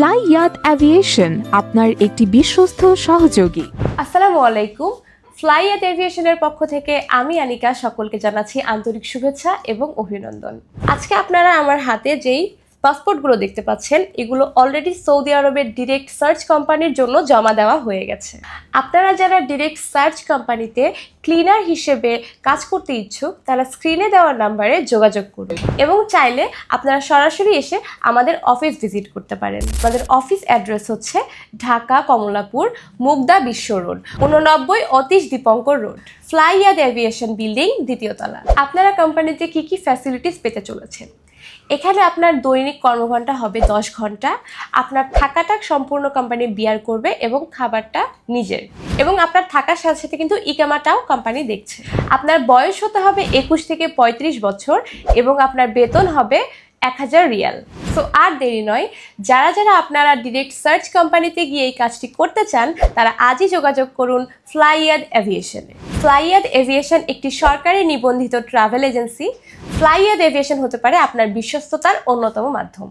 ফ্লাইয়াদ aviation আপনার একটি বিশ্বস্ত সহযোগী। আসসালামু আলাইকুম। ফ্লাইয়াদ এভিয়েশনের পক্ষ থেকে আমি আনিকা সকলকে জানাচ্ছি আন্তরিক শুভেচ্ছা এবং অভিনন্দন। আজকে আপনারা আমার হাতে যেই পাসপোর্টগুলো দেখতে পাচ্ছেন, এগুলো অলরেডি সৌদি আরবের ডিরেক্ট সার্চ কোম্পানির জন্য জমা দেওয়া হয়ে গেছে। আপনারা যারা ডিরেক্ট সার্চ কোম্পানিতে ক্লিনার হিসেবে কাজ করতে ইচ্ছুক, তারা স্ক্রিনে দেওয়া নাম্বারে যোগাযোগ করুন এবং চাইলে আপনারা সরাসরি এসে আমাদের অফিস ভিজিট করতে পারেন। আমাদের অফিস অ্যাড্রেস হচ্ছে ঢাকা কমলাপুর মুগদা বিশ্ব রোড 89 অতীশ দীপঙ্কর রোড, ফ্লাইয়াদ এভিয়েশন বিল্ডিং, দ্বিতীয় তলা। আপনারা কোম্পানিতে কি কি ফ্যাসিলিটিস পেতে চলেছেন? এখানে আপনার দৈনিক কর্মঘণ্টা হবে 10 ঘন্টা। আপনার থাকাটা সম্পূর্ণ কোম্পানি বিয়ার করবে এবং খাবারটা নিজের, এবং আপনার থাকার সাথে সাথে কিন্তু ইকামাটাও কোম্পানি দেখছে। আপনার বয়স হতে হবে 21 থেকে 35 বছর এবং আপনার বেতন হবে 1000 রিয়াল। সো আর দেরি নয়, যারা যারা আপনারা ডিরেক্ট সার্চ কোম্পানিতে গিয়ে এই কাজটি করতে চান, তারা আজই যোগাযোগ করুন ফ্লাইয়াদ এভিয়েশনে। ফ্লাইয়াদ এভিয়েশন একটি সরকারি নিবন্ধিত ট্রাভেল এজেন্সি। ফ্লাইয়াদ এভিয়েশন হতে পারে আপনার বিশ্বস্ততার অন্যতম মাধ্যম।